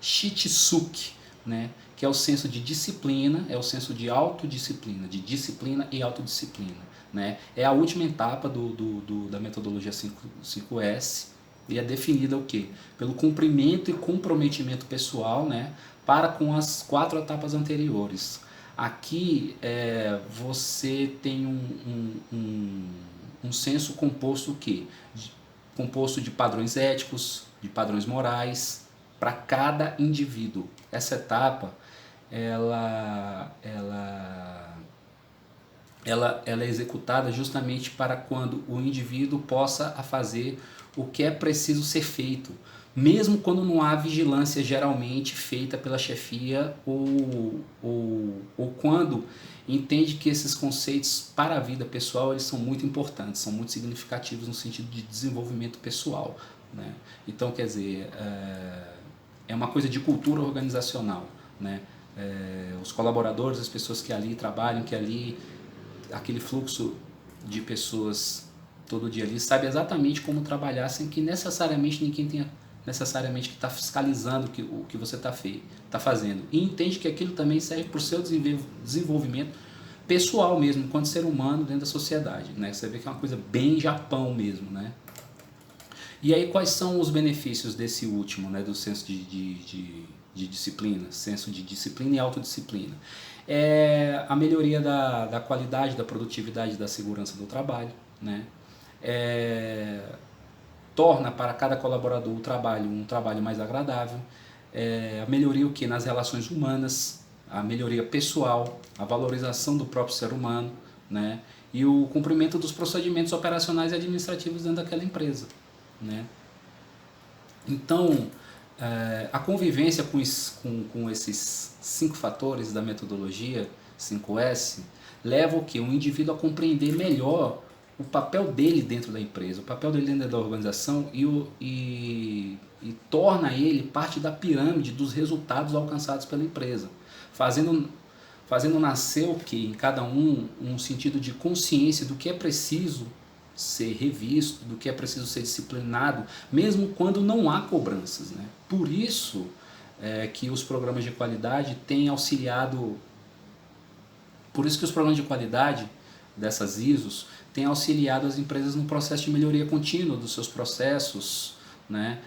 Speaker 1: Shitsuki, né? Que é o senso de disciplina, é o senso de autodisciplina, de disciplina e autodisciplina, né? É a última etapa da metodologia 5S e é definida o quê? Pelo cumprimento e comprometimento pessoal, né? Para com as 4 etapas anteriores. Aqui você tem um senso composto o quê? Composto de padrões éticos, de padrões morais, para cada indivíduo. Essa etapa ela é executada justamente para quando o indivíduo possa fazer o que é preciso ser feito, mesmo quando não há vigilância geralmente feita pela chefia ou quando entende que esses conceitos para a vida pessoal eles são muito importantes, são muito significativos no sentido de desenvolvimento pessoal, né? Então, quer dizer, é uma coisa de cultura organizacional, né? Os colaboradores, as pessoas que ali trabalham, que ali aquele fluxo de pessoas todo dia ali sabe exatamente como trabalhar sem que necessariamente ninguém tenha necessariamente que está fiscalizando o que você está fazendo, e entende que aquilo também serve para o seu desenvolvimento pessoal mesmo, enquanto ser humano dentro da sociedade, né? Você vê que é uma coisa bem Japão mesmo, né? E aí quais são os benefícios desse último, né, do senso de disciplina, senso de disciplina e autodisciplina? É a melhoria da qualidade, da produtividade, da segurança do trabalho, né? Torna para cada colaborador o trabalho um trabalho mais agradável, a melhoria o que? Nas relações humanas, a melhoria pessoal, a valorização do próprio ser humano, né? E o cumprimento dos procedimentos operacionais e administrativos dentro daquela empresa, né? Então, a convivência com esses 5 fatores da metodologia 5S leva o que? O indivíduo a compreender melhor o papel dele dentro da empresa, o papel dele dentro da organização e torna ele parte da pirâmide dos resultados alcançados pela empresa, fazendo nascer o que? Em cada um sentido de consciência do que é preciso ser revisto, do que é preciso ser disciplinado, mesmo quando não há cobranças, né? Por isso que os programas de qualidade têm auxiliado, por isso que os programas de qualidade dessas ISOs têm auxiliado as empresas no processo de melhoria contínua dos seus processos, né?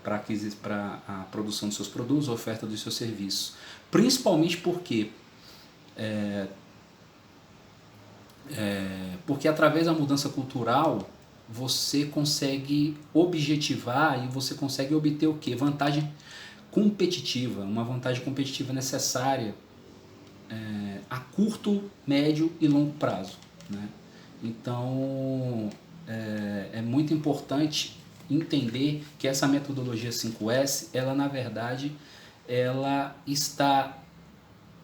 Speaker 1: Para a produção dos seus produtos, a oferta dos seus serviços. Principalmente porque porque através da mudança cultural você consegue objetivar e você consegue obter o quê? Vantagem competitiva, uma vantagem competitiva necessária a curto, médio e longo prazo, né? Então é muito importante entender que essa metodologia 5S, ela na verdade ela está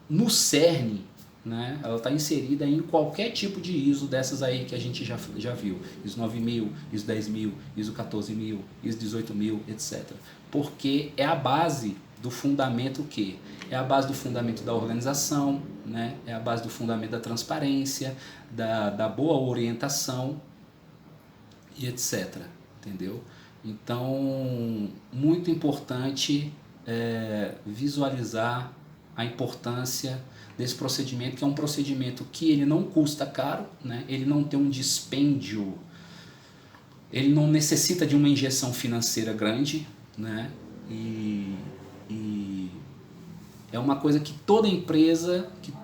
Speaker 1: no cerne, né? Ela está inserida em qualquer tipo de ISO dessas aí que a gente já viu, ISO 9000, ISO 10000, ISO 14000, ISO 18000, etc. Porque é a base do fundamento o quê? É a base do fundamento da organização, né? É a base do fundamento da transparência, da boa orientação e etc. Entendeu? Então, muito importante visualizar a importância desse procedimento, que é um procedimento que ele não custa caro, né? Ele não tem um dispêndio, ele não necessita de uma injeção financeira grande, né? E é uma coisa que toda empresa, que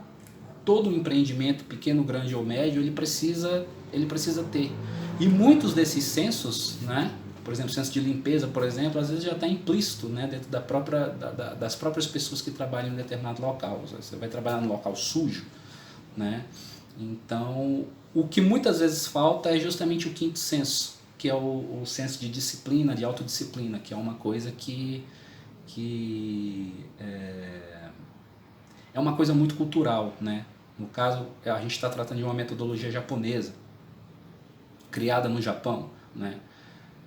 Speaker 1: todo empreendimento, pequeno, grande ou médio, ele precisa ter. E muitos desses censos, né? Por exemplo, senso de limpeza, por exemplo, às vezes já está implícito, né, dentro das próprias pessoas que trabalham em determinado local. Você vai trabalhar num local sujo, né? Então, o que muitas vezes falta é justamente o quinto senso, que é o senso de disciplina, de autodisciplina, que é uma coisa que é uma coisa muito cultural, né? No caso, a gente está tratando de uma metodologia japonesa, criada no Japão, né?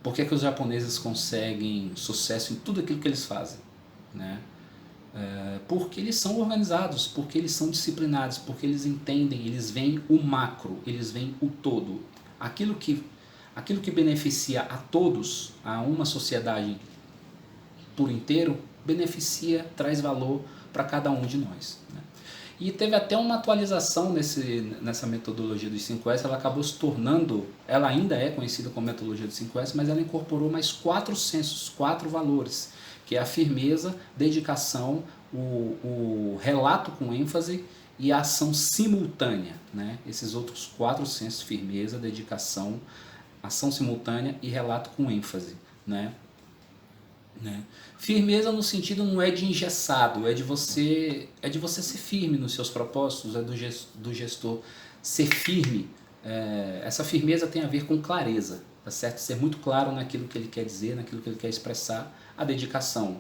Speaker 1: Por que os japoneses conseguem sucesso em tudo aquilo que eles fazem, né? Porque eles são organizados, porque eles são disciplinados, porque eles entendem, eles veem o macro, eles veem o todo. Aquilo que beneficia a todos, a uma sociedade por inteiro, beneficia, traz valor para cada um de nós, né? E teve até uma atualização nessa metodologia dos 5S, ela acabou se tornando, ela ainda é conhecida como metodologia dos 5S, mas ela incorporou mais 4 sensos, 4 valores, que é a firmeza, dedicação, o relato com ênfase e a ação simultânea, né? Esses outros 4 sensos, firmeza, dedicação, ação simultânea e relato com ênfase, né? Firmeza no sentido não é de engessado, é de você ser firme nos seus propósitos, é do gestor ser firme. Essa firmeza tem a ver com clareza, tá certo? Ser muito claro naquilo que ele quer dizer, naquilo que ele quer expressar. A dedicação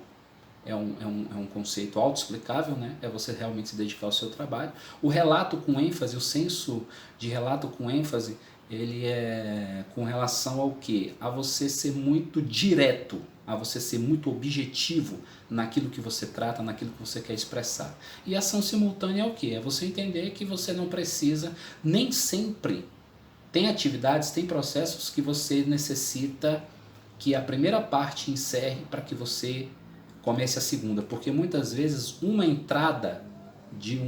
Speaker 1: é um conceito autoexplicável, né? É você realmente se dedicar ao seu trabalho. O relato com ênfase, o senso de relato com ênfase, ele é com relação ao quê? A você ser muito direto, a você ser muito objetivo naquilo que você trata, naquilo que você quer expressar. E ação simultânea é o quê? É você entender que você não precisa, nem sempre, tem atividades, tem processos que você necessita que a primeira parte encerre para que você comece a segunda, porque muitas vezes uma entrada de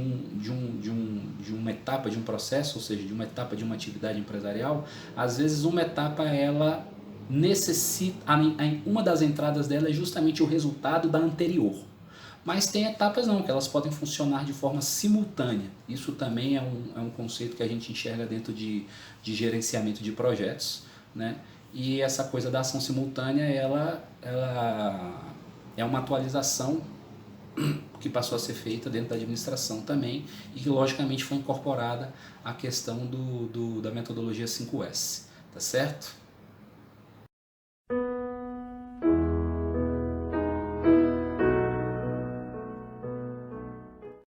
Speaker 1: uma etapa de um processo, ou seja, de uma etapa de uma atividade empresarial, às vezes uma etapa ela necessita, uma das entradas dela é justamente o resultado da anterior. Mas tem etapas não, que elas podem funcionar de forma simultânea. Isso também é um conceito que a gente enxerga dentro de gerenciamento de projetos, né? E essa coisa da ação simultânea, ela é uma atualização que passou a ser feita dentro da administração também e que logicamente foi incorporada a questão da metodologia 5S, tá certo?